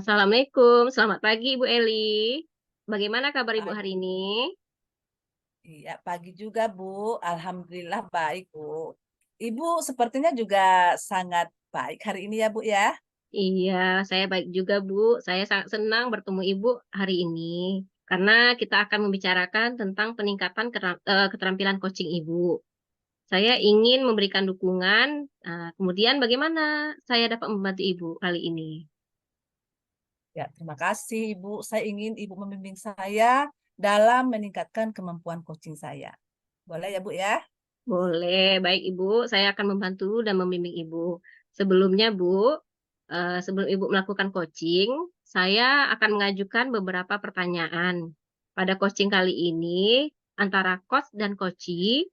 Assalamualaikum, selamat pagi Ibu Eli. Bagaimana kabar Ibu hari Pagi, ini? iya, pagi juga, Bu. Alhamdulillah baik, Bu. Ibu sepertinya juga sangat baik hari ini ya, Bu ya. Iya, saya baik juga Bu. Saya sangat senang bertemu Ibu hari ini karena kita akan membicarakan tentang peningkatan keterampilan coaching Ibu. Saya ingin memberikan dukungan, kemudian bagaimana saya dapat membantu Ibu kali ini? Ya, terima kasih, Ibu. Saya ingin Ibu membimbing saya dalam meningkatkan kemampuan coaching saya. Boleh ya, Bu ya? Boleh, baik Ibu, saya akan membantu dan membimbing Ibu. Sebelumnya Bu, sebelum Ibu melakukan coaching, saya akan mengajukan beberapa pertanyaan. Pada coaching kali ini, antara coach dan coachee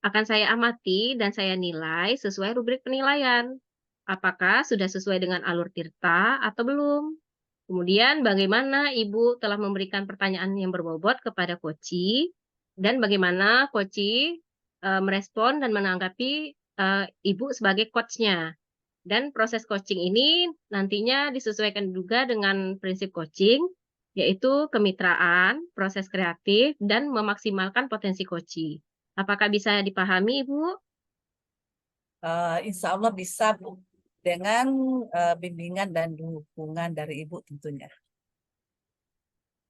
akan saya amati dan saya nilai sesuai rubrik penilaian. Apakah sudah sesuai dengan alur Tirta atau belum? Kemudian bagaimana Ibu telah memberikan pertanyaan yang berbobot kepada coachee dan bagaimana coachee merespon dan menanggapi Ibu sebagai coach-nya. Dan proses coaching ini nantinya disesuaikan juga dengan prinsip coaching, yaitu kemitraan, proses kreatif, dan memaksimalkan potensi coachee. Apakah bisa dipahami, Ibu? Insya Allah bisa, Bu. Dengan bimbingan dan dukungan dari Ibu tentunya.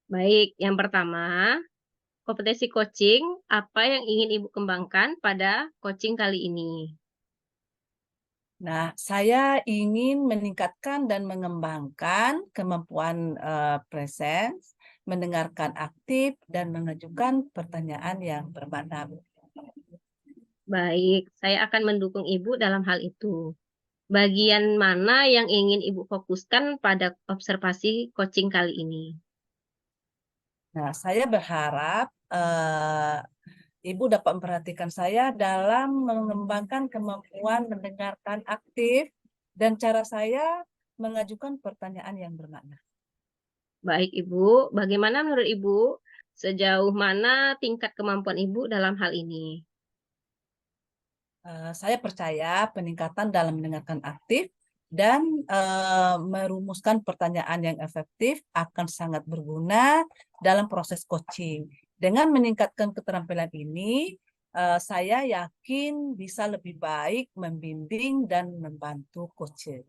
Baik, yang pertama, kompetensi coaching, apa yang ingin Ibu kembangkan pada coaching kali ini? Nah, saya ingin meningkatkan dan mengembangkan kemampuan presence, mendengarkan aktif, dan mengajukan pertanyaan yang bermakna. Baik, saya akan mendukung Ibu dalam hal itu. Bagian mana yang ingin Ibu fokuskan pada observasi coaching kali ini? Nah, saya berharap Ibu dapat memperhatikan saya dalam mengembangkan kemampuan mendengarkan aktif dan cara saya mengajukan pertanyaan yang bermakna. Baik, Ibu. Bagaimana menurut Ibu? Sejauh mana tingkat kemampuan Ibu dalam hal ini? Saya percaya peningkatan dalam mendengarkan aktif dan merumuskan pertanyaan yang efektif akan sangat berguna dalam proses coaching. Dengan meningkatkan keterampilan ini, saya yakin bisa lebih baik membimbing dan membantu coaching.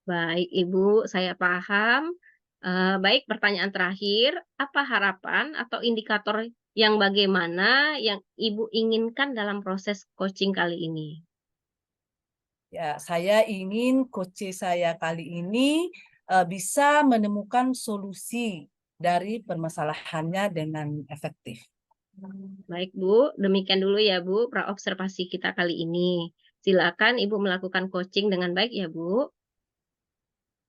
Baik, Ibu, saya paham. Baik, pertanyaan terakhir, apa harapan atau indikator yang bagaimana yang Ibu inginkan dalam proses coaching kali ini? Ya, saya ingin coach saya kali ini bisa menemukan solusi dari permasalahannya dengan efektif. Baik, Bu. Demikian dulu ya, Bu, praobservasi kita kali ini. Silakan Ibu melakukan coaching dengan baik ya, Bu.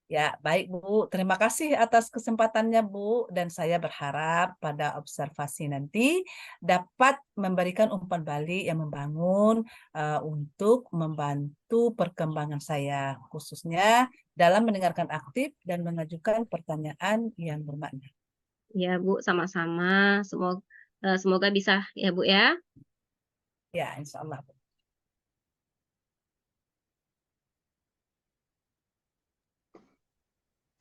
Ya, baik Bu. Terima kasih atas kesempatannya Bu. Dan saya berharap pada observasi nanti dapat memberikan umpan balik yang membangun untuk membantu perkembangan saya, khususnya dalam mendengarkan aktif dan mengajukan pertanyaan yang bermakna. Ya, Bu, sama-sama. Semoga bisa ya, Bu ya. Ya, insya Allah.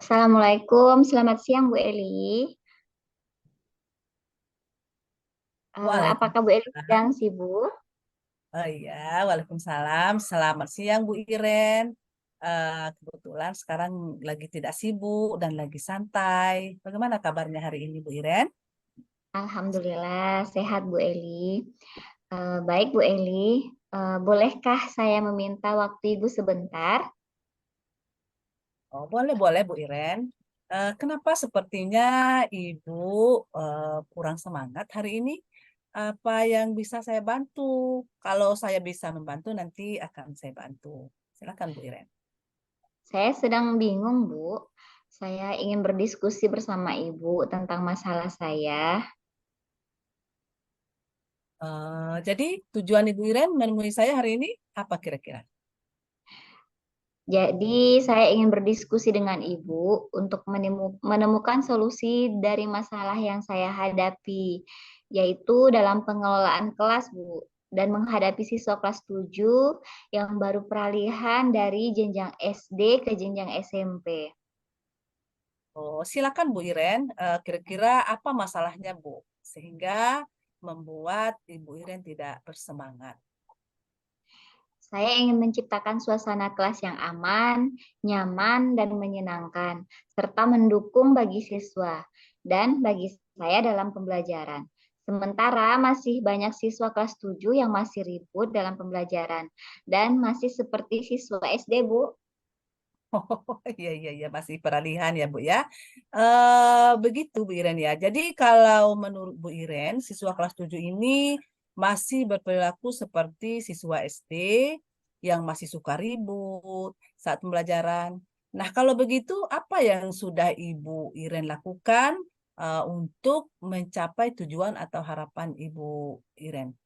Assalamualaikum, selamat siang Bu Eli. Apakah Bu Eli sedang Waalaikumsalam. sibuk? Oh iya, Waalaikumsalam. Selamat siang Bu Iren. Kebetulan sekarang lagi tidak sibuk dan lagi santai. Bagaimana kabarnya hari ini Bu Iren? Alhamdulillah sehat Bu Eli. Baik Bu Eli, bolehkah saya meminta waktu Ibu sebentar? Oh, boleh, boleh Bu Iren. Kenapa sepertinya Ibu kurang semangat hari ini? Apa yang bisa saya bantu? Kalau saya bisa membantu, nanti akan saya bantu. Silakan Bu Iren. Saya sedang bingung Bu. Saya ingin berdiskusi bersama Ibu tentang masalah saya. Jadi tujuan Ibu Iren menemui saya hari ini apa kira-kira? Jadi saya ingin berdiskusi dengan Ibu untuk menemukan solusi dari masalah yang saya hadapi, yaitu dalam pengelolaan kelas, Bu, dan menghadapi siswa kelas 7 yang baru peralihan dari jenjang SD ke jenjang SMP. Oh, silakan Bu Iren, kira-kira apa masalahnya Bu? Sehingga membuat Ibu Iren tidak bersemangat. Saya ingin menciptakan suasana kelas yang aman, nyaman, dan menyenangkan, serta mendukung bagi siswa dan bagi saya dalam pembelajaran. Sementara masih banyak siswa kelas 7 yang masih ribut dalam pembelajaran dan masih seperti siswa SD, Bu. Oh, iya, iya, iya, masih peralihan ya, Bu ya. Begitu, Bu Iren ya. Jadi kalau menurut Bu Iren, siswa kelas 7 ini masih berperilaku seperti siswa SD yang masih suka ribut saat pembelajaran. Nah, kalau begitu, apa yang sudah Ibu Iren lakukan untuk mencapai tujuan atau harapan Ibu Iren?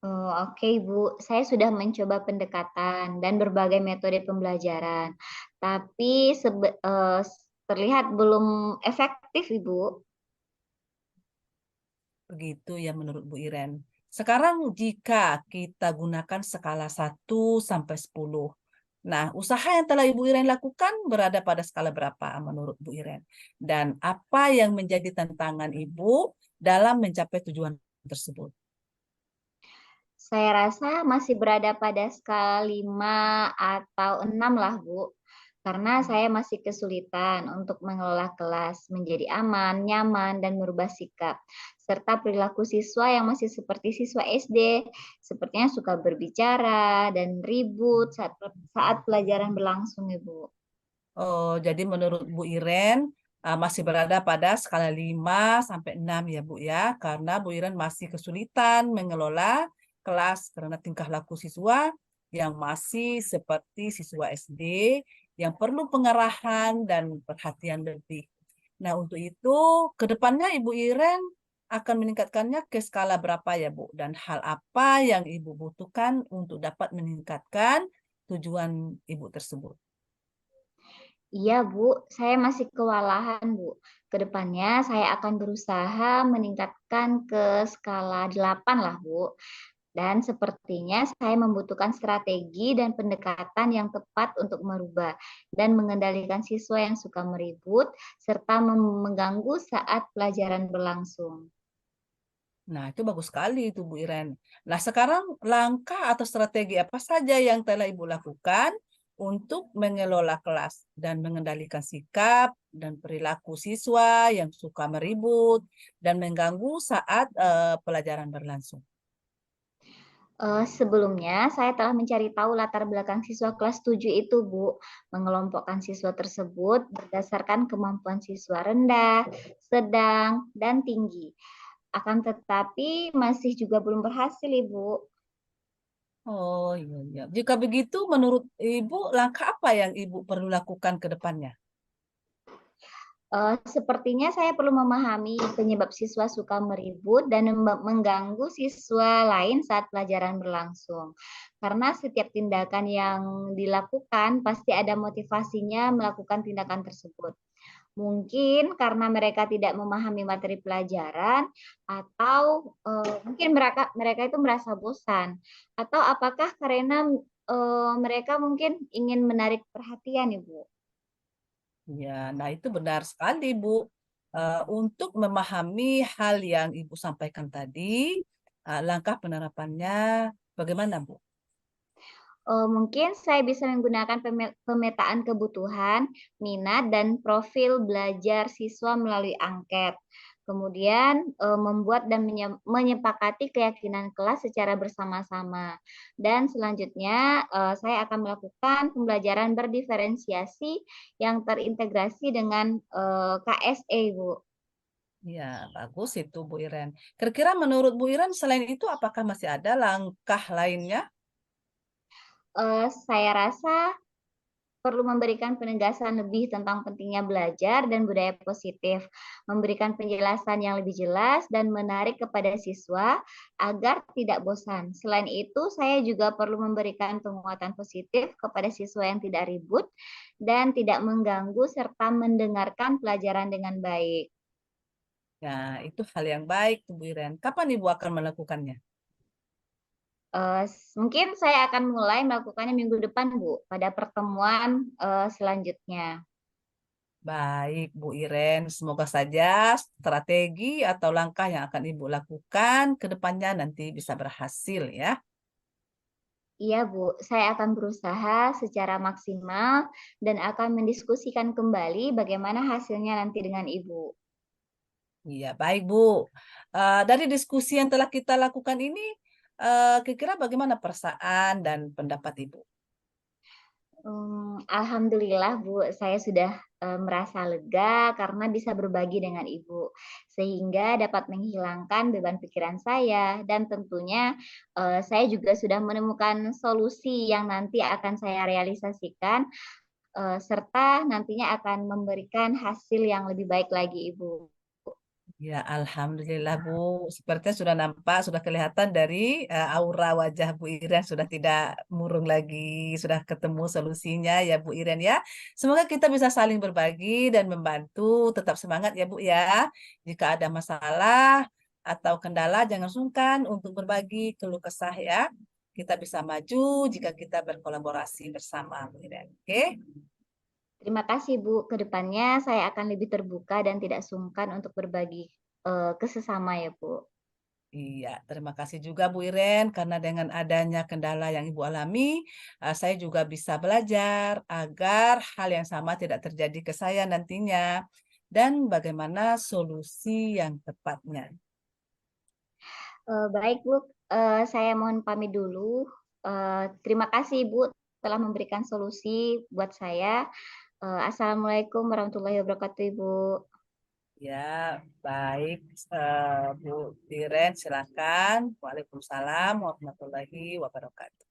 Oh, oke, Ibu. Saya sudah mencoba pendekatan dan berbagai metode pembelajaran, tapi terlihat belum efektif, Ibu. Begitu ya menurut Bu Iren. Sekarang jika kita gunakan skala 1 sampai 10. Nah, usaha yang telah Ibu Iren lakukan berada pada skala berapa menurut Bu Iren? Dan apa yang menjadi tantangan Ibu dalam mencapai tujuan tersebut? Saya rasa masih berada pada skala 5 atau 6 lah, Bu. Karena saya masih kesulitan untuk mengelola kelas menjadi aman, nyaman, dan merubah sikap. Serta perilaku siswa yang masih seperti siswa SD, sepertinya suka berbicara dan ribut saat pelajaran berlangsung, Ibu. Oh, jadi menurut Bu Iren masih berada pada skala 5 sampai 6 ya Bu ya, karena Bu Iren masih kesulitan mengelola kelas karena tingkah laku siswa yang masih seperti siswa SD yang perlu pengarahan dan perhatian lebih. Nah, untuk itu ke depannya Ibu Iren akan meningkatkannya ke skala berapa ya Bu? Dan hal apa yang Ibu butuhkan untuk dapat meningkatkan tujuan Ibu tersebut? Iya, Bu, saya masih kewalahan, Bu. Kedepannya saya akan berusaha meningkatkan ke skala 8 lah, Bu. Dan sepertinya saya membutuhkan strategi dan pendekatan yang tepat untuk merubah dan mengendalikan siswa yang suka meribut serta mengganggu saat pelajaran berlangsung. Nah, itu bagus sekali itu Bu Iren. Nah, sekarang langkah atau strategi apa saja yang telah Ibu lakukan untuk mengelola kelas dan mengendalikan sikap dan perilaku siswa yang suka meribut dan mengganggu saat pelajaran berlangsung? Sebelumnya saya telah mencari tahu latar belakang siswa kelas 7 itu, Bu. Mengelompokkan siswa tersebut berdasarkan kemampuan siswa rendah, sedang, dan tinggi. Akan tetapi masih juga belum berhasil, Ibu. Oh iya, iya. Jika begitu, menurut Ibu, langkah apa yang Ibu perlu lakukan ke depannya? Sepertinya saya perlu memahami penyebab siswa suka meribut dan mengganggu siswa lain saat pelajaran berlangsung. Karena setiap tindakan yang dilakukan pasti ada motivasinya melakukan tindakan tersebut. Mungkin karena mereka tidak memahami materi pelajaran atau, mungkin mereka mereka itu merasa bosan, atau apakah karena, mereka mungkin ingin menarik perhatian, Ibu? Ya, nah itu benar sekali, Bu. Untuk memahami hal yang Ibu sampaikan tadi, langkah penerapannya bagaimana, Bu? Mungkin saya bisa menggunakan pemetaan kebutuhan, minat, dan profil belajar siswa melalui angket. Kemudian, membuat dan menyepakati keyakinan kelas secara bersama-sama. Dan selanjutnya, saya akan melakukan pembelajaran berdiferensiasi yang terintegrasi dengan, KSE, Bu. Ya, bagus itu, Bu Iren. Kira-kira menurut Bu Iren, selain itu apakah masih ada langkah lainnya? Saya rasa perlu memberikan penegasan lebih tentang pentingnya belajar dan budaya positif, memberikan penjelasan yang lebih jelas dan menarik kepada siswa agar tidak bosan. Selain itu, saya juga perlu memberikan penguatan positif kepada siswa yang tidak ribut dan tidak mengganggu serta mendengarkan pelajaran dengan baik. Ya, itu hal yang baik, tuh, Bu Iren. Kapan Ibu akan melakukannya? Mungkin saya akan mulai melakukannya minggu depan, Bu, pada pertemuan selanjutnya. Baik, Bu Iren. Semoga saja strategi atau langkah yang akan Ibu lakukan ke depannya nanti bisa berhasil ya. Iya, Bu. Saya akan berusaha secara maksimal dan akan mendiskusikan kembali bagaimana hasilnya nanti dengan Ibu. Iya, baik Bu. Dari diskusi yang telah kita lakukan ini, kira-kira bagaimana perasaan dan pendapat Ibu? Alhamdulillah Bu, saya sudah merasa lega karena bisa berbagi dengan Ibu, sehingga dapat menghilangkan beban pikiran saya dan tentunya saya juga sudah menemukan solusi yang nanti akan saya realisasikan, serta nantinya akan memberikan hasil yang lebih baik lagi Ibu. Ya, Alhamdulillah Bu. Sepertinya sudah nampak, sudah kelihatan dari aura wajah Bu Iren sudah tidak murung lagi, sudah ketemu solusinya ya Bu Iren ya. Semoga kita bisa saling berbagi dan membantu. Tetap semangat ya Bu ya. Jika ada masalah atau kendala, jangan sungkan untuk berbagi keluh kesah ya. Kita bisa maju jika kita berkolaborasi bersama Bu Iren. Oke? Terima kasih Bu, ke depannya saya akan lebih terbuka dan tidak sungkan untuk berbagi ke sesama ya Bu. Iya, terima kasih juga Bu Iren karena dengan adanya kendala yang Ibu alami, saya juga bisa belajar agar hal yang sama tidak terjadi ke saya nantinya dan bagaimana solusi yang tepatnya. Baik Bu, saya mohon pamit dulu. Terima kasih Bu telah memberikan solusi buat saya. Assalamualaikum warahmatullahi wabarakatuh Ibu. Ya, baik Bu Iren, silakan. Waalaikumsalam warahmatullahi wabarakatuh.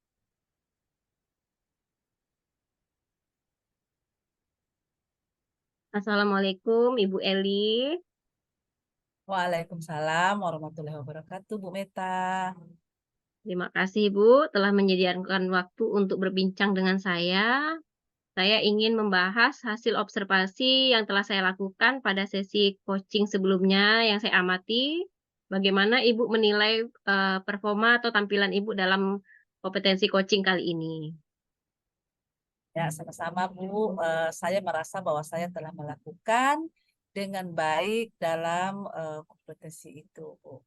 Assalamualaikum Ibu Eli. Waalaikumsalam warahmatullahi wabarakatuh, Bu Meta. Terima kasih Bu telah menyediakan waktu untuk berbincang dengan saya. Saya ingin membahas hasil observasi yang telah saya lakukan pada sesi coaching sebelumnya yang saya amati. Bagaimana Ibu menilai performa atau tampilan Ibu dalam kompetensi coaching kali ini? Ya, sama-sama Bu. Saya merasa bahwa saya telah melakukan dengan baik dalam kompetensi itu, Bu.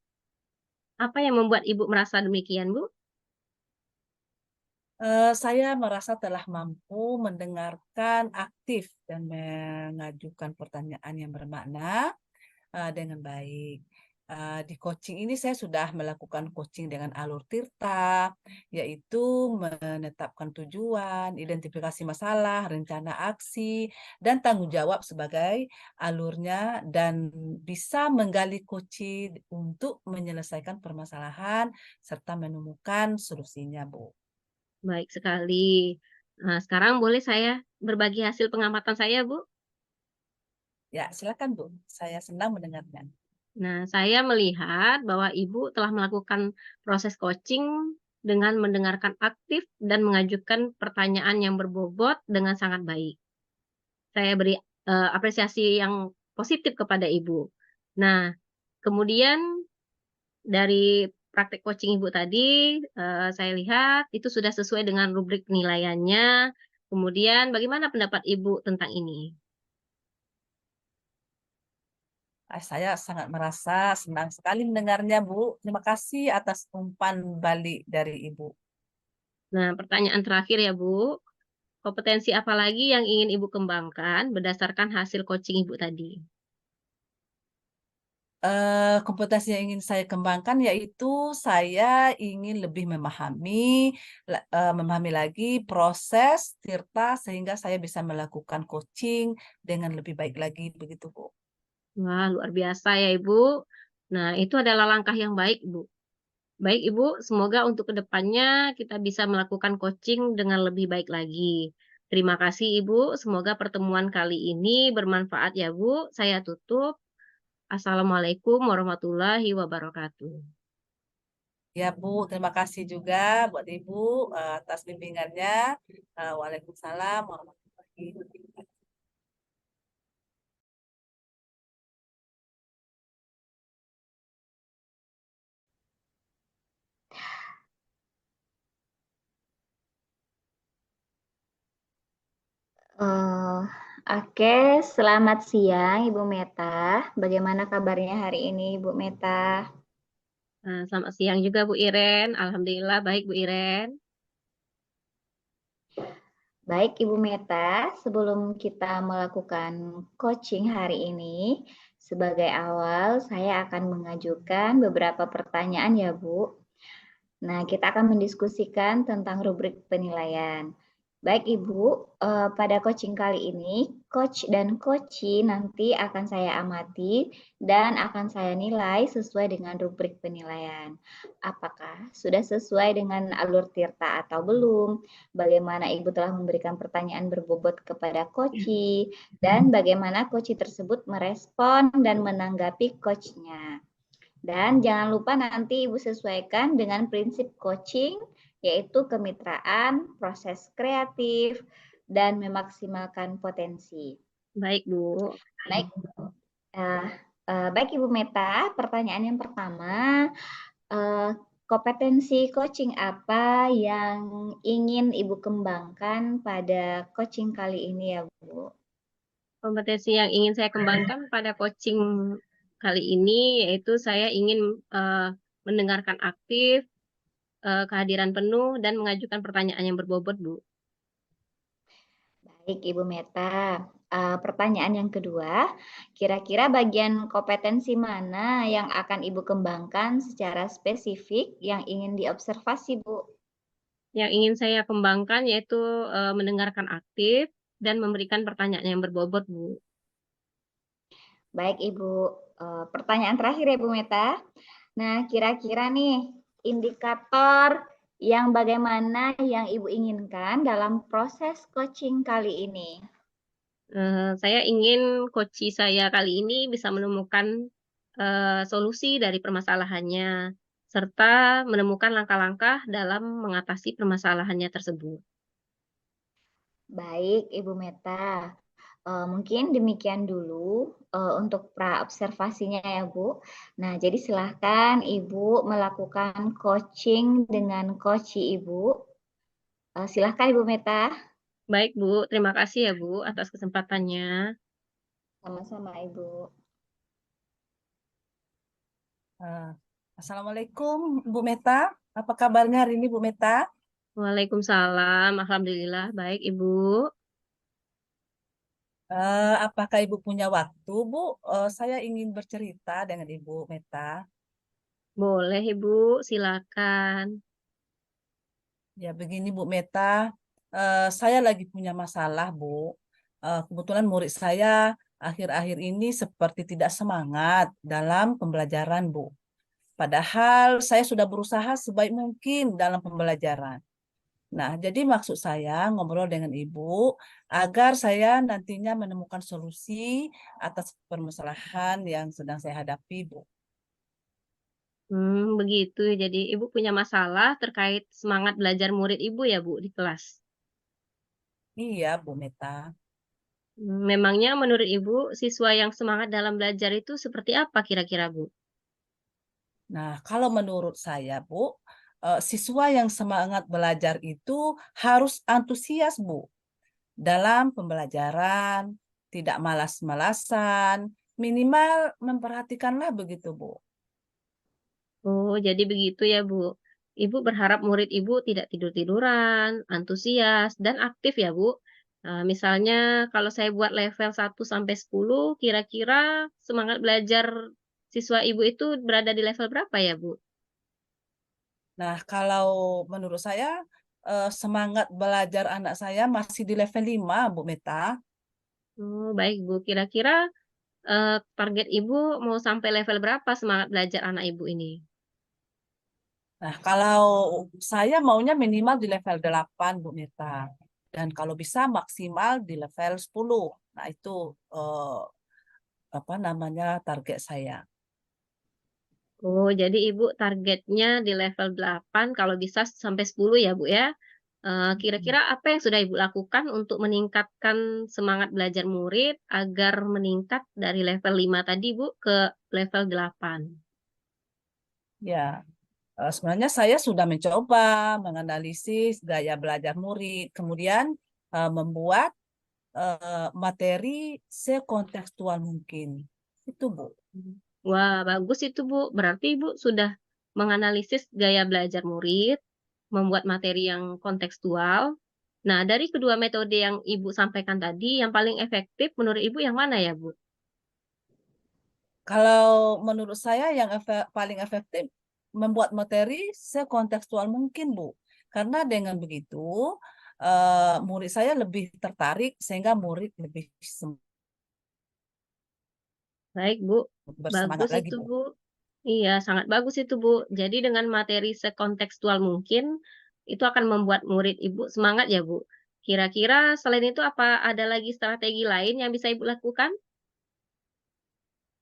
Apa yang membuat Ibu merasa demikian, Bu? Saya merasa telah mampu mendengarkan aktif dan mengajukan pertanyaan yang bermakna dengan baik. Di coaching ini saya sudah melakukan coaching dengan alur Tirta, yaitu menetapkan tujuan, identifikasi masalah, rencana aksi, dan tanggung jawab sebagai alurnya, dan bisa menggali kunci untuk menyelesaikan permasalahan serta menemukan solusinya, Bu. Baik sekali. Nah, sekarang boleh saya berbagi hasil pengamatan saya, Bu? Ya, silakan, Bu. Saya senang mendengarnya. Nah, saya melihat bahwa Ibu telah melakukan proses coaching dengan mendengarkan aktif dan mengajukan pertanyaan yang berbobot dengan sangat baik. Saya beri apresiasi yang positif kepada Ibu. Nah, kemudian dari praktek coaching Ibu tadi, saya lihat itu sudah sesuai dengan rubrik penilaiannya. Kemudian bagaimana pendapat Ibu tentang ini? Saya sangat merasa senang sekali mendengarnya, Bu. Terima kasih atas umpan balik dari Ibu. Nah, pertanyaan terakhir ya, Bu. Kompetensi apa lagi yang ingin Ibu kembangkan berdasarkan hasil coaching Ibu tadi? Kompetensi yang ingin saya kembangkan yaitu saya ingin lebih memahami memahami lagi proses Tirta sehingga saya bisa melakukan coaching dengan lebih baik lagi begitu, Bu. Wah, luar biasa ya, Ibu. Nah, itu adalah langkah yang baik, Bu. Baik, Ibu, semoga untuk kedepannya kita bisa melakukan coaching dengan lebih baik lagi. Terima kasih, Ibu. Semoga pertemuan kali ini bermanfaat ya, Bu. Saya tutup. Assalamualaikum warahmatullahi wabarakatuh. Ya, Bu, terima kasih juga buat Ibu atas bimbingannya. Waalaikumsalam warahmatullahi wabarakatuh. Eh, Oke, selamat siang Ibu Meta. Bagaimana kabarnya hari ini Ibu Meta? Selamat siang juga Bu Iren. Alhamdulillah baik Bu Iren. Baik Ibu Meta, sebelum kita melakukan coaching hari ini, sebagai awal saya akan mengajukan beberapa pertanyaan ya Bu. Nah, kita akan mendiskusikan tentang rubrik penilaian. Baik Ibu, pada coaching kali ini, coach dan coachee nanti akan saya amati dan akan saya nilai sesuai dengan rubrik penilaian. Apakah sudah sesuai dengan alur tirta atau belum? Bagaimana Ibu telah memberikan pertanyaan berbobot kepada coachee dan bagaimana coachee tersebut merespon dan menanggapi coachnya. Dan jangan lupa nanti Ibu sesuaikan dengan prinsip coaching, yaitu kemitraan, proses kreatif, dan memaksimalkan potensi. Baik Bu. Baik, baik Ibu Meta, pertanyaan yang pertama, kompetensi coaching apa yang ingin Ibu kembangkan pada coaching kali ini ya Bu? Kompetensi yang ingin saya kembangkan pada coaching kali ini yaitu saya ingin mendengarkan aktif, kehadiran penuh, dan mengajukan pertanyaan yang berbobot Bu. Baik, Ibu Meta. Pertanyaan yang kedua, kira-kira bagian kompetensi mana yang akan Ibu kembangkan secara spesifik yang ingin diobservasi, Bu? Yang ingin saya kembangkan yaitu mendengarkan aktif dan memberikan pertanyaan yang berbobot Bu. Baik, Ibu. Pertanyaan terakhir ya, Bu Meta. Nah, kira-kira nih, indikator yang bagaimana yang Ibu inginkan dalam proses coaching kali ini? Saya ingin coachee saya kali ini bisa menemukan solusi dari permasalahannya, serta menemukan langkah-langkah dalam mengatasi permasalahannya tersebut. Baik, Ibu Meta. Mungkin demikian dulu untuk pra-observasinya ya, Bu. Nah, jadi silahkan Ibu melakukan coaching dengan coachee Ibu. Silahkan Ibu Meta. Baik Bu, terima kasih ya Bu atas kesempatannya. Sama-sama Ibu. Assalamualaikum Bu Meta. Apa kabarnya hari ini Bu Meta? Waalaikumsalam, alhamdulillah baik Ibu. Apakah Ibu punya waktu, Bu? Saya ingin bercerita dengan Ibu Meta. Boleh Ibu, silakan. Ya, begini Bu Meta, saya lagi punya masalah, Bu. Kebetulan murid saya akhir-akhir ini seperti tidak semangat dalam pembelajaran, Bu. Padahal saya sudah berusaha sebaik mungkin dalam pembelajaran. Nah, jadi maksud saya ngobrol dengan Ibu agar saya nantinya menemukan solusi atas permasalahan yang sedang saya hadapi, Bu. Begitu. Jadi Ibu punya masalah terkait semangat belajar murid Ibu ya Bu di kelas? Iya, Bu Meta. Memangnya menurut Ibu, siswa yang semangat dalam belajar itu seperti apa kira-kira, Bu? Nah, kalau menurut saya, Bu, siswa yang semangat belajar itu harus antusias, Bu, dalam pembelajaran, tidak malas-malasan, minimal memperhatikanlah begitu, Bu. Oh, jadi begitu ya, Bu. Ibu berharap murid Ibu tidak tidur-tiduran, antusias, dan aktif ya, Bu. Misalnya kalau saya buat level 1 sampai 10, kira-kira semangat belajar siswa Ibu itu berada di level berapa ya, Bu? Nah, kalau menurut saya, semangat belajar anak saya masih di level 5, Bu Meta. Oh, baik, Bu. Kira-kira target Ibu mau sampai level berapa semangat belajar anak Ibu ini? Nah, kalau saya maunya minimal di level 8, Bu Meta. Dan kalau bisa maksimal di level 10. Nah, itu apa namanya target saya. Oh, jadi Ibu targetnya di level 8, kalau bisa sampai 10 ya, Bu, ya? Kira-kira apa yang sudah Ibu lakukan untuk meningkatkan semangat belajar murid agar meningkat dari level 5 tadi, Bu, ke level 8? Ya, sebenarnya saya sudah mencoba menganalisis gaya belajar murid, kemudian membuat materi sekontekstual mungkin. Itu, Bu. Wah, bagus itu, Bu. Berarti Ibu sudah menganalisis gaya belajar murid, membuat materi yang kontekstual. Nah, dari kedua metode yang Ibu sampaikan tadi, yang paling efektif menurut Ibu yang mana ya, Bu? Kalau menurut saya yang paling efektif membuat materi sekontekstual mungkin, Bu. Karena dengan begitu murid saya lebih tertarik sehingga murid lebih Baik, Bu. bersemangat Bagus lagi, itu, Bu. Bu. Iya, sangat bagus itu, Bu. Jadi dengan materi sekontekstual mungkin, itu akan membuat murid Ibu semangat ya, Bu. Kira-kira selain itu apa ada lagi strategi lain yang bisa Ibu lakukan?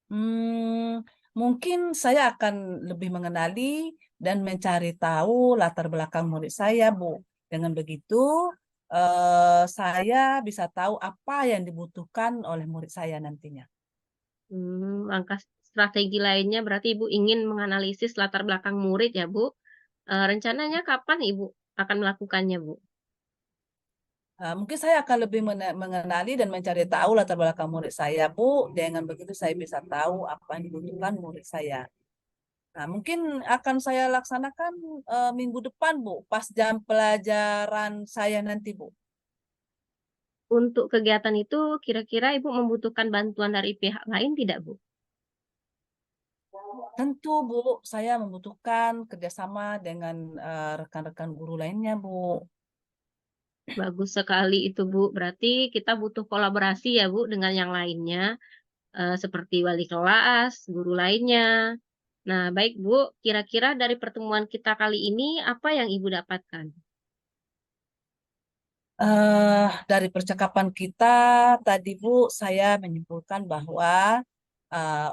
Hmm, mungkin saya akan lebih mengenali dan mencari tahu latar belakang murid saya, Bu. Dengan begitu, saya bisa tahu apa yang dibutuhkan oleh murid saya nantinya. Langkah strategi lainnya berarti Ibu ingin menganalisis latar belakang murid ya, Bu? Rencananya kapan Ibu akan melakukannya, Bu? Mungkin saya akan lebih mengenali dan mencari tahu latar belakang murid saya, Bu. Dengan begitu saya bisa tahu apa yang dibutuhkan murid saya. Nah, mungkin akan saya laksanakan minggu depan, Bu, pas jam pelajaran saya nanti, Bu. Untuk kegiatan itu kira-kira Ibu membutuhkan bantuan dari pihak lain tidak, Bu? Tentu, Bu, saya membutuhkan kerjasama dengan rekan-rekan guru lainnya, Bu. Bagus sekali itu, Bu. Berarti kita butuh kolaborasi ya, Bu, dengan yang lainnya, seperti wali kelas, guru lainnya. Nah, baik, Bu, kira-kira dari pertemuan kita kali ini apa yang Ibu dapatkan? Dari percakapan kita tadi, Bu, saya menyimpulkan bahwa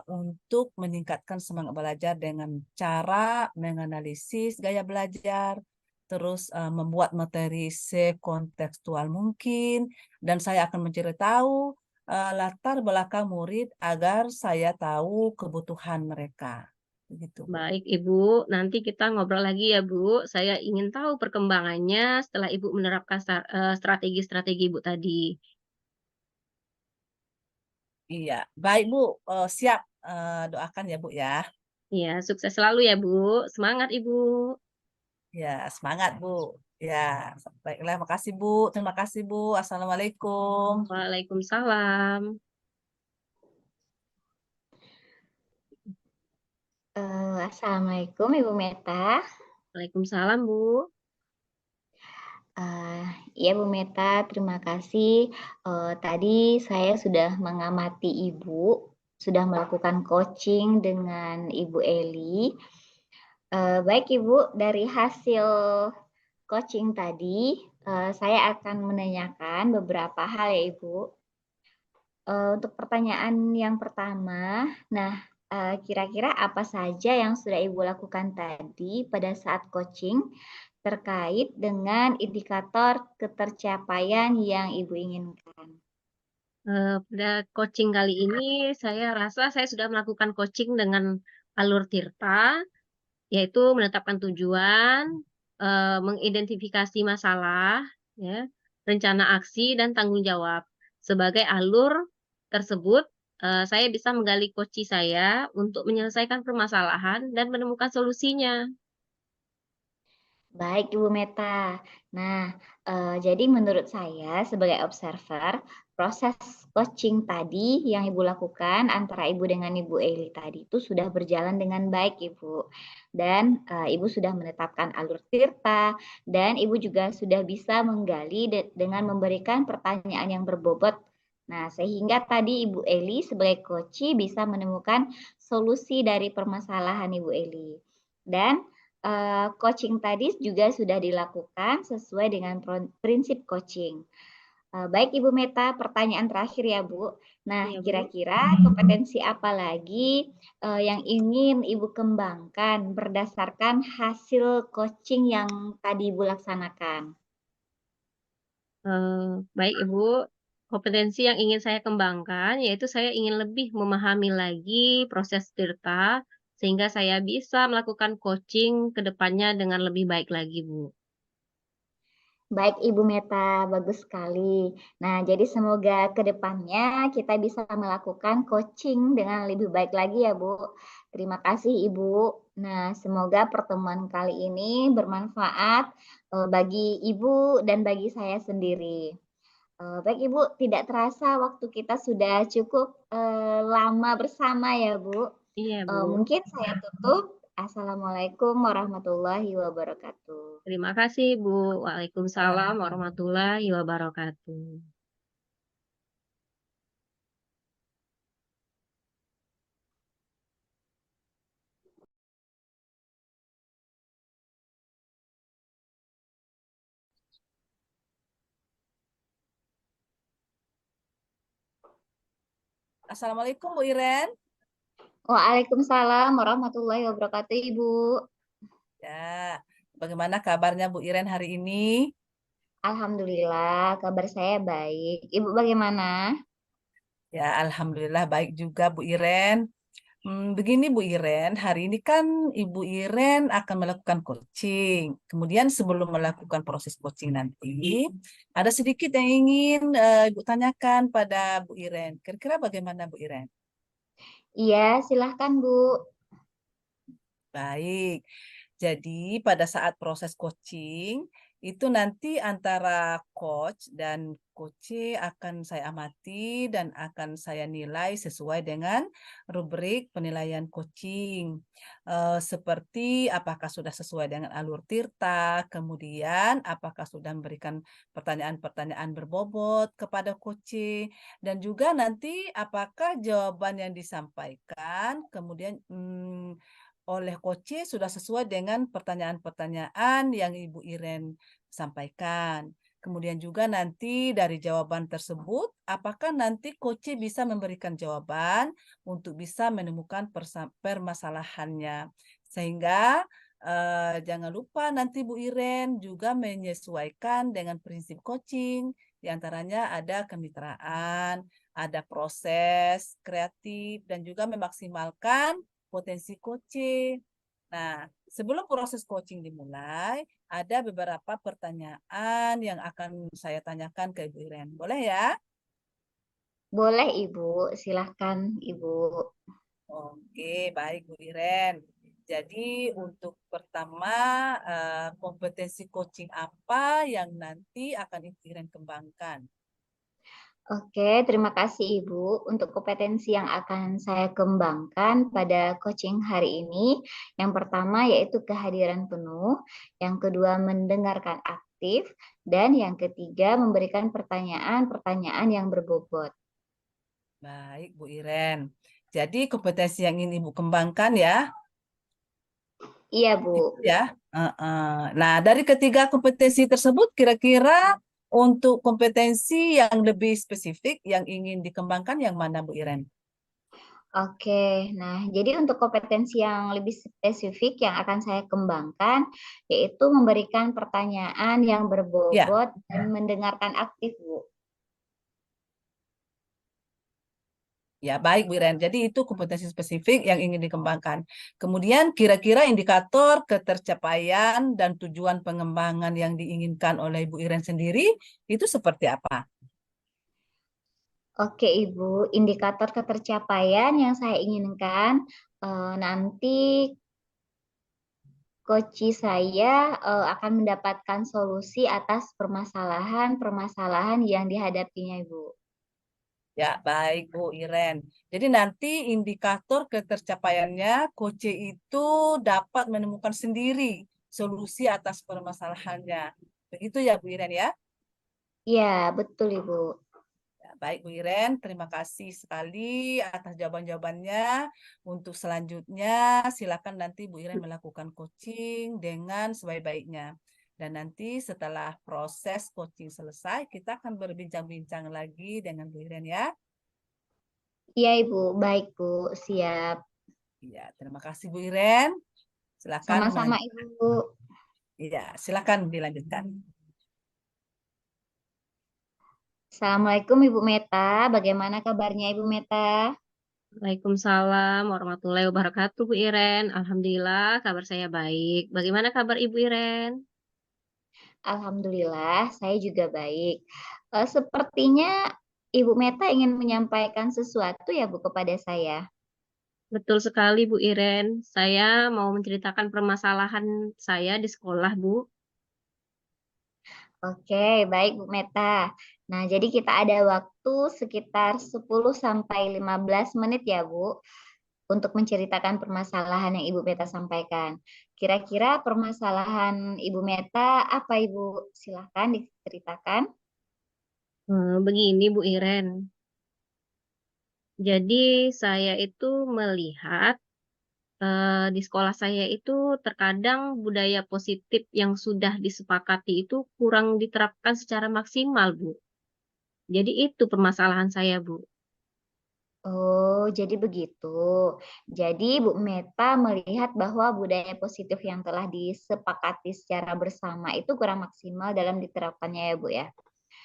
untuk meningkatkan semangat belajar dengan cara menganalisis gaya belajar, terus membuat materi sekontekstual mungkin, dan saya akan mencari tahu latar belakang murid agar saya tahu kebutuhan mereka. Begitu, Bu. Baik, Ibu, nanti kita ngobrol lagi ya, Bu. Saya ingin tahu perkembangannya setelah Ibu menerapkan strategi-strategi Ibu tadi. Iya, baik, Bu. Siap. Doakan ya, Bu, ya. Ya, sukses selalu ya, Bu. Semangat, Ibu. Ya, semangat, Bu. Ya, baiklah, makasih, Bu. Terima kasih, Bu. Assalamualaikum. Waalaikumsalam. Assalamualaikum Ibu Meta. Waalaikumsalam, Bu. Eh, Iya Bu Meta, terima kasih. Tadi saya sudah mengamati Ibu, sudah melakukan coaching dengan Ibu Eli. Baik Ibu, dari hasil coaching tadi, saya akan menanyakan beberapa hal ya Ibu. Untuk pertanyaan yang pertama, nah kira-kira apa saja yang sudah Ibu lakukan tadi pada saat coaching terkait dengan indikator ketercapaian yang Ibu inginkan? Pada coaching kali ini, saya rasa saya sudah melakukan coaching dengan alur Tirta, yaitu menetapkan tujuan, mengidentifikasi masalah, ya, rencana aksi, dan tanggung jawab. Sebagai alur tersebut, saya bisa menggali coaching saya untuk menyelesaikan permasalahan dan menemukan solusinya. Baik, Ibu Meta. Nah, jadi menurut saya sebagai observer, proses coaching tadi yang Ibu lakukan antara Ibu dengan Ibu Eli tadi itu sudah berjalan dengan baik, Ibu. Dan Ibu sudah menetapkan alur tirta dan Ibu juga sudah bisa menggali dengan memberikan pertanyaan yang berbobot. Nah, sehingga tadi Ibu Eli sebagai coach bisa menemukan solusi dari permasalahan Ibu Eli. Dan coaching tadi juga sudah dilakukan sesuai dengan prinsip coaching. Baik Ibu Meta, pertanyaan terakhir ya Bu. Nah, Iya, Bu. kira-kira kompetensi apa lagi yang ingin Ibu kembangkan berdasarkan hasil coaching yang tadi Ibu laksanakan? Baik Ibu, kompetensi yang ingin saya kembangkan yaitu saya ingin lebih memahami lagi proses Tirta, sehingga saya bisa melakukan coaching ke depannya dengan lebih baik lagi, Bu. Baik Ibu Meta, bagus sekali. Nah, jadi semoga ke depannya kita bisa melakukan coaching dengan lebih baik lagi ya Bu. Terima kasih Ibu. Nah, semoga pertemuan kali ini bermanfaat bagi Ibu dan bagi saya sendiri. Baik Ibu, tidak terasa waktu kita sudah cukup lama bersama ya Bu. Iya, Bu. Mungkin saya tutup. Assalamualaikum warahmatullahi wabarakatuh. Terima kasih, Bu. Waalaikumsalam warahmatullahi wabarakatuh. Assalamualaikum Bu Iren. Waalaikumsalam warahmatullahi wabarakatuh, Ibu. Ya, bagaimana kabarnya Bu Iren hari ini? Alhamdulillah, kabar saya baik. Ibu bagaimana? Ya, alhamdulillah baik juga Bu Iren. Begini Bu Iren, hari ini kan Ibu Iren akan melakukan coaching. Kemudian sebelum melakukan proses coaching nanti, ada sedikit yang ingin Ibu tanyakan pada Bu Iren. Kira-kira bagaimana Bu Iren? Iya, silahkan, Bu. Baik. Jadi pada saat proses coaching itu nanti antara coach dan coach akan saya amati dan akan saya nilai sesuai dengan rubrik penilaian coaching. Seperti apakah sudah sesuai dengan alur Tirta, kemudian apakah sudah memberikan pertanyaan-pertanyaan berbobot kepada coach, dan juga nanti apakah jawaban yang disampaikan kemudian oleh Koci sudah sesuai dengan pertanyaan-pertanyaan yang Ibu Iren sampaikan. Kemudian juga nanti dari jawaban tersebut, apakah nanti Koci bisa memberikan jawaban untuk bisa menemukan permasalahannya. Sehingga jangan lupa nanti Bu Iren juga menyesuaikan dengan prinsip coaching. Di antaranya ada kemitraan, ada proses kreatif, dan juga memaksimalkan potensi coaching. Nah, sebelum proses coaching dimulai, ada beberapa pertanyaan yang akan saya tanyakan ke Ibu Iren. Boleh ya? Boleh, Ibu. Silahkan, Ibu. Oke, baik Bu Iren. Jadi untuk pertama, kompetensi coaching apa yang nanti akan Ibu Iren kembangkan? Oke, terima kasih Ibu. Untuk kompetensi yang akan saya kembangkan pada coaching hari ini, yang pertama yaitu kehadiran penuh, yang kedua mendengarkan aktif, dan yang ketiga memberikan pertanyaan-pertanyaan yang berbobot. Baik Bu Iren. Jadi kompetensi yang ingin Ibu kembangkan ya, Iya, Bu. ya. Nah, dari ketiga kompetensi tersebut, kira-kira untuk kompetensi yang lebih spesifik yang ingin dikembangkan yang mana, Bu Iren? Oke, nah jadi untuk kompetensi yang lebih spesifik yang akan saya kembangkan, yaitu memberikan pertanyaan yang Ya, berbobot dan mendengarkan aktif, Bu. ya baik, Bu Iren. Jadi itu kompetensi spesifik yang ingin dikembangkan. Kemudian kira-kira indikator ketercapaian dan tujuan pengembangan yang diinginkan oleh Bu Iren sendiri itu seperti apa? Oke, Ibu, indikator ketercapaian yang saya inginkan nanti coach saya akan mendapatkan solusi atas permasalahan-permasalahan yang dihadapinya, Ibu. Ya, baik Bu Iren. Jadi nanti indikator ketercapaiannya coach itu dapat menemukan sendiri solusi atas permasalahannya. Begitu ya Bu Iren ya? Iya, betul, Ibu. Ya, baik Bu Iren, terima kasih sekali atas jawaban-jawabannya. Untuk selanjutnya silakan nanti Bu Iren melakukan coaching dengan sebaik-baiknya. Dan nanti setelah proses coaching selesai, kita akan berbincang-bincang lagi dengan Bu Iren ya. Iya, Ibu. Baik, Bu. Siap. Ya, terima kasih Bu Iren. Silakan Sama-sama, Ibu. silakan dilanjutkan. Assalamualaikum, Ibu Meta. Bagaimana kabarnya, Ibu Meta? Waalaikumsalam warahmatullahi wabarakatuh, Bu Iren. Alhamdulillah, kabar saya baik. Bagaimana kabar Ibu Iren? Alhamdulillah, saya juga baik. Sepertinya Ibu Meta ingin menyampaikan sesuatu ya Bu kepada saya. Betul sekali Bu Iren, saya mau menceritakan permasalahan saya di sekolah Bu. Oke, baik Bu Meta. Nah, jadi kita ada waktu sekitar 10 sampai 15 menit ya Bu untuk menceritakan permasalahan yang Ibu Meta sampaikan. Kira-kira permasalahan Ibu Meta apa Ibu? Silahkan diceritakan. Begini Bu Iren, jadi saya itu melihat di sekolah saya itu terkadang budaya positif yang sudah disepakati itu kurang diterapkan secara maksimal, Bu. Jadi itu permasalahan saya, Bu. Oh, jadi begitu. Jadi Bu Meta melihat bahwa budaya positif yang telah disepakati secara bersama itu kurang maksimal dalam diterapkannya ya Bu ya.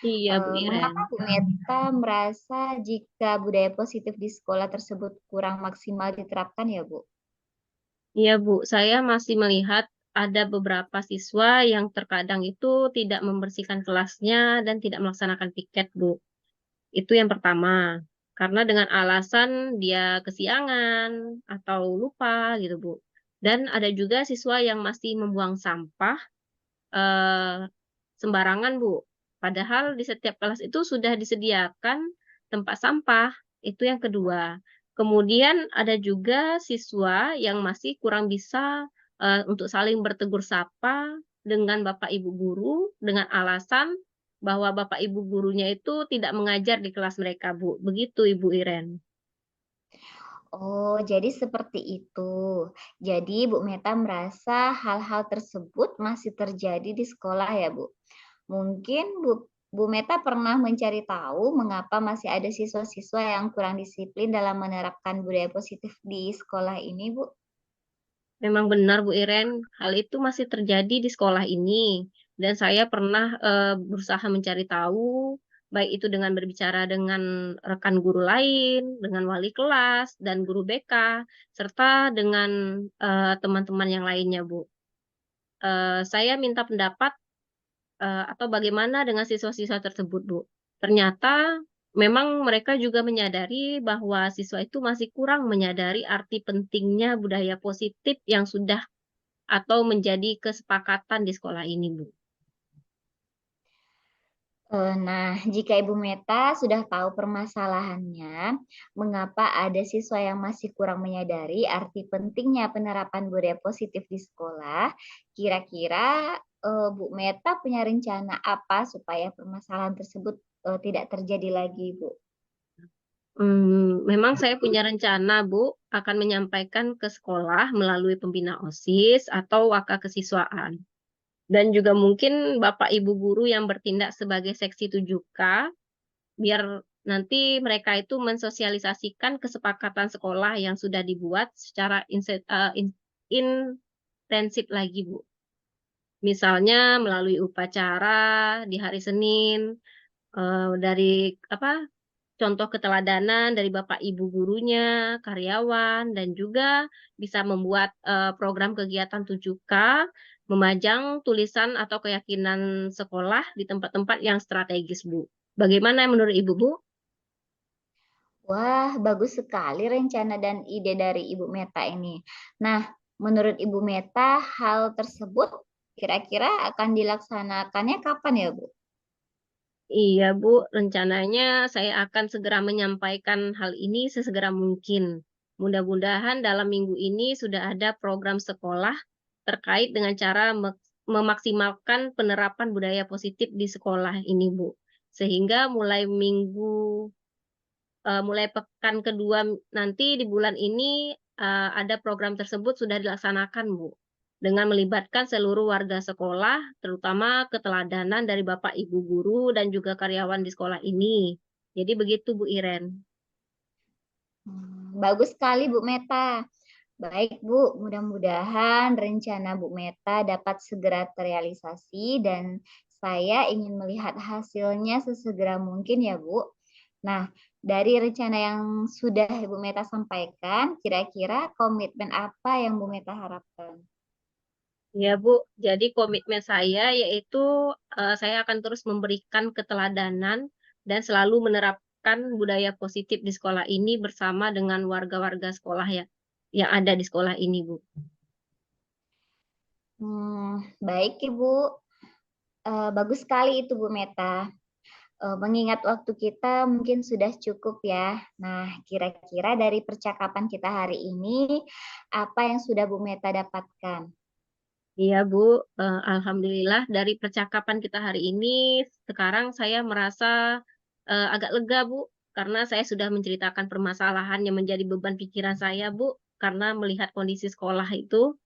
Iya, Bu Iren. Mengapa Bu Meta merasa jika budaya positif di sekolah tersebut kurang maksimal diterapkan ya Bu? Iya, Bu, saya masih melihat ada beberapa siswa yang terkadang itu tidak membersihkan kelasnya dan tidak melaksanakan piket, Bu. Itu yang pertama. Karena dengan alasan dia kesiangan atau lupa gitu, Bu. Dan ada juga siswa yang masih membuang sampah Eee, sembarangan, Bu. Padahal di setiap kelas itu sudah disediakan tempat sampah, itu yang kedua. Kemudian ada juga siswa yang masih kurang bisa, untuk saling bertegur sapa dengan bapak ibu guru, dengan alasan bahwa bapak ibu gurunya itu tidak mengajar di kelas mereka, Bu. Begitu, Ibu Iren. Oh, jadi seperti itu. Jadi Bu Meta merasa hal-hal tersebut masih terjadi di sekolah ya Bu? Mungkin Bu Meta pernah mencari tahu mengapa masih ada siswa-siswa yang kurang disiplin dalam menerapkan budaya positif di sekolah ini, Bu? Memang benar Bu Iren, hal itu masih terjadi di sekolah ini dan saya pernah, berusaha mencari tahu, baik itu dengan berbicara dengan rekan guru lain, dengan wali kelas dan guru BK, serta dengan, teman-teman yang lainnya, Bu. Saya minta pendapat atau bagaimana dengan siswa-siswa tersebut, Bu? Ternyata memang mereka juga menyadari bahwa siswa itu masih kurang menyadari arti pentingnya budaya positif yang sudah atau menjadi kesepakatan di sekolah ini, Bu. Nah, jika Ibu Meta sudah tahu permasalahannya, mengapa ada siswa yang masih kurang menyadari arti pentingnya penerapan budaya positif di sekolah, kira-kira Bu Meta punya rencana apa supaya permasalahan tersebut tidak terjadi lagi, Bu? Memang saya punya rencana, Bu, akan menyampaikan ke sekolah melalui pembina OSIS atau wakakesiswaan. Dan juga mungkin bapak ibu guru yang bertindak sebagai seksi 7K, biar nanti mereka itu mensosialisasikan kesepakatan sekolah yang sudah dibuat secara intensif lagi, Bu. Misalnya melalui upacara di hari Senin, dari apa, contoh keteladanan dari bapak ibu gurunya, karyawan, dan juga bisa membuat, program kegiatan 7K, memajang tulisan atau keyakinan sekolah di tempat-tempat yang strategis, Bu. Bagaimana menurut Ibu, Bu? Wah, bagus sekali rencana dan ide dari Ibu Meta ini. Nah, menurut Ibu Meta, hal tersebut kira-kira akan dilaksanakannya kapan ya, Bu? Iya, Bu, rencananya saya akan segera menyampaikan hal ini sesegera mungkin. Mudah-mudahan dalam minggu ini sudah ada program sekolah terkait dengan cara memaksimalkan penerapan budaya positif di sekolah ini, Bu. Sehingga mulai pekan kedua nanti di bulan ini, ada program tersebut sudah dilaksanakan, Bu. Dengan melibatkan seluruh warga sekolah, terutama keteladanan dari bapak ibu guru dan juga karyawan di sekolah ini. Jadi begitu, Bu Iren. Bagus sekali Bu Meta. Baik Bu, mudah-mudahan rencana Bu Meta dapat segera terrealisasi dan saya ingin melihat hasilnya sesegera mungkin ya Bu. Nah, dari rencana yang sudah Ibu Meta sampaikan, kira-kira komitmen apa yang Bu Meta harapkan? Ya, Bu. Jadi komitmen saya yaitu saya akan terus memberikan keteladanan dan selalu menerapkan budaya positif di sekolah ini bersama dengan warga-warga sekolah ya yang ada di sekolah ini, Bu. Baik Ibu. Bagus sekali itu Bu Meta. Mengingat waktu kita mungkin sudah cukup ya. Nah, kira-kira dari percakapan kita hari ini, apa yang sudah Bu Meta dapatkan? Iya, Bu. Alhamdulillah dari percakapan kita hari ini, sekarang saya merasa agak lega, Bu, karena saya sudah menceritakan permasalahan yang menjadi beban pikiran saya, Bu, karena melihat kondisi sekolah itu.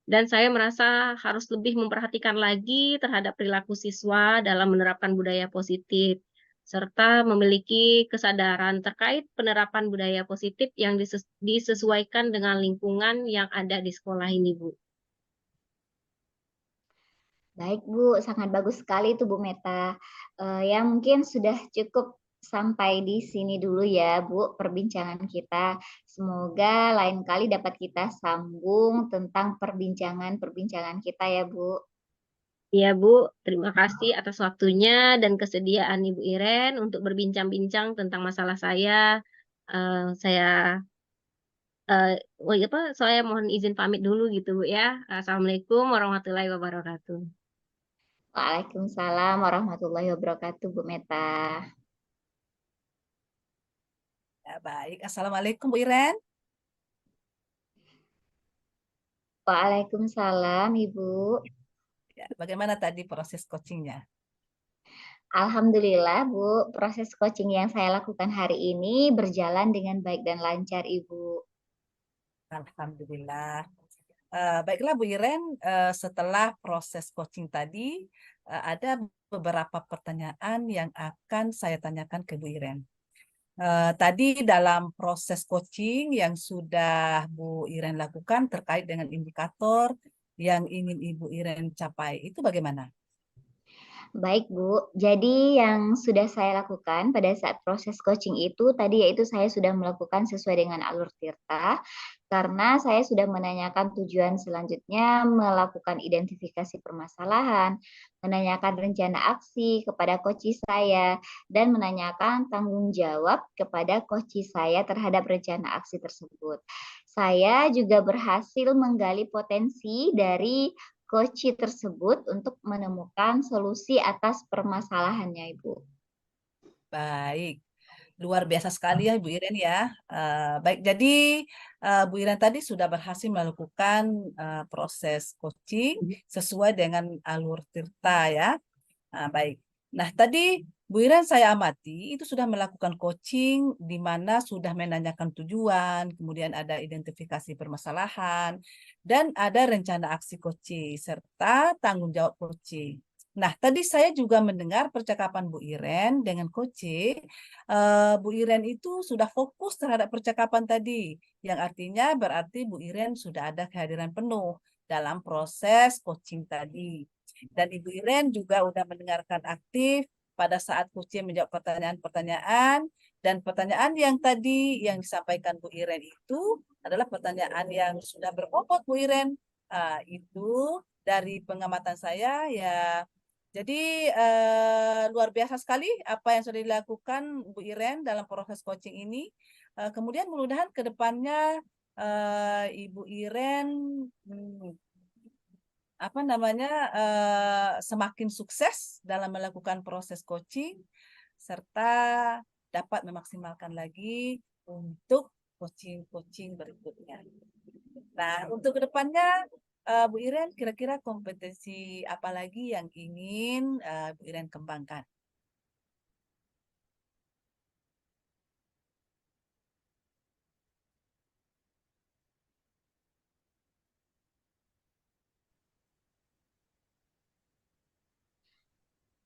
Dan saya merasa harus lebih memperhatikan lagi terhadap perilaku siswa dalam menerapkan budaya positif, serta memiliki kesadaran terkait penerapan budaya positif yang disesuaikan dengan lingkungan yang ada di sekolah ini, Bu. Baik Bu, sangat bagus sekali itu Bu Meta. Ya mungkin sudah cukup sampai di sini dulu ya Bu perbincangan kita. Semoga lain kali dapat kita sambung tentang perbincangan kita ya Bu. Iya, Bu. Terima kasih atas waktunya dan kesediaan Ibu Iren untuk berbincang-bincang tentang masalah saya. Saya saya mohon izin pamit dulu gitu, Bu ya. Assalamualaikum warahmatullahi wabarakatuh. Waalaikumsalam warahmatullahi wabarakatuh Bu Meta. Ya, baik. Assalamualaikum Bu Iren. Waalaikumsalam Ibu. Ya, bagaimana tadi proses coachingnya? Alhamdulillah Bu, proses coaching yang saya lakukan hari ini berjalan dengan baik dan lancar Ibu. Alhamdulillah. Baiklah Bu Iren, setelah proses coaching tadi, ada beberapa pertanyaan yang akan saya tanyakan ke Bu Iren. Tadi dalam proses coaching yang sudah Bu Iren lakukan terkait dengan indikator yang ingin Ibu Iren capai, itu bagaimana? Baik Bu, jadi yang sudah saya lakukan pada saat proses coaching itu tadi yaitu saya sudah melakukan sesuai dengan alur Tirta karena saya sudah menanyakan tujuan selanjutnya melakukan identifikasi permasalahan, menanyakan rencana aksi kepada coach saya dan menanyakan tanggung jawab kepada coach saya terhadap rencana aksi tersebut. Saya juga berhasil menggali potensi dari coach tersebut untuk menemukan solusi atas permasalahannya, Ibu. Baik, luar biasa sekali ya Bu Iren ya. Baik, jadi Bu Iren tadi sudah berhasil melakukan proses coaching sesuai dengan alur Tirta ya. Baik. Nah, tadi Bu Iren saya amati itu sudah melakukan coaching di mana sudah menanyakan tujuan, kemudian ada identifikasi permasalahan, dan ada rencana aksi coaching serta tanggung jawab coaching. Nah, tadi saya juga mendengar percakapan Bu Iren dengan coaching. Bu Iren itu sudah fokus terhadap percakapan tadi, yang artinya berarti Bu Iren sudah ada kehadiran penuh dalam proses coaching tadi. Dan Ibu Iren juga udah mendengarkan aktif pada saat Kuci menjawab pertanyaan-pertanyaan, dan pertanyaan yang tadi yang disampaikan Bu Iren itu adalah pertanyaan yang sudah berbobot Bu Iren. Itu dari pengamatan saya ya. Jadi luar biasa sekali apa yang sudah dilakukan Bu Iren dalam proses coaching ini. Kemudian mudah-mudahan ke depannya Ibu Iren semakin sukses dalam melakukan proses coaching serta dapat memaksimalkan lagi untuk coaching-coaching berikutnya. Nah, untuk kedepannya Bu Iren kira-kira kompetensi apa lagi yang ingin Bu Iren kembangkan?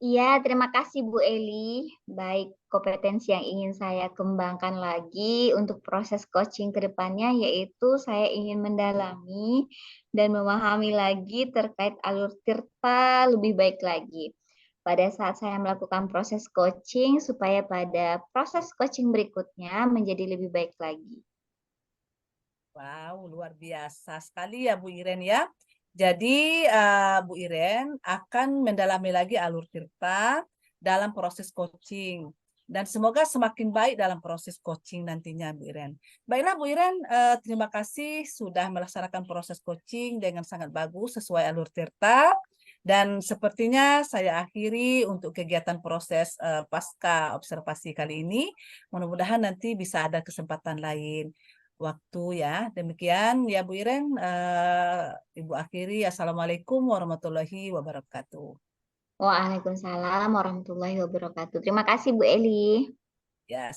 Iya, terima kasih Bu Eli. Baik, kompetensi yang ingin saya kembangkan lagi untuk proses coaching ke depannya yaitu saya ingin mendalami dan memahami lagi terkait alur Tirta lebih baik lagi. Pada saat saya melakukan proses coaching supaya pada proses coaching berikutnya menjadi lebih baik lagi. Wow, luar biasa sekali ya Bu Iren ya. Jadi Bu Iren akan mendalami lagi alur Tirta dalam proses coaching. Dan semoga semakin baik dalam proses coaching nantinya Bu Iren. Baiklah Bu Iren, terima kasih sudah melaksanakan proses coaching dengan sangat bagus sesuai alur Tirta. Dan sepertinya saya akhiri untuk kegiatan proses pasca observasi kali ini. Mudah-mudahan nanti bisa ada kesempatan lain waktu ya. Demikian ya Bu Iren, Ibu akhiri. Assalamualaikum warahmatullahi wabarakatuh. Waalaikumsalam warahmatullahi wabarakatuh. Terima kasih Bu Eli. Ya.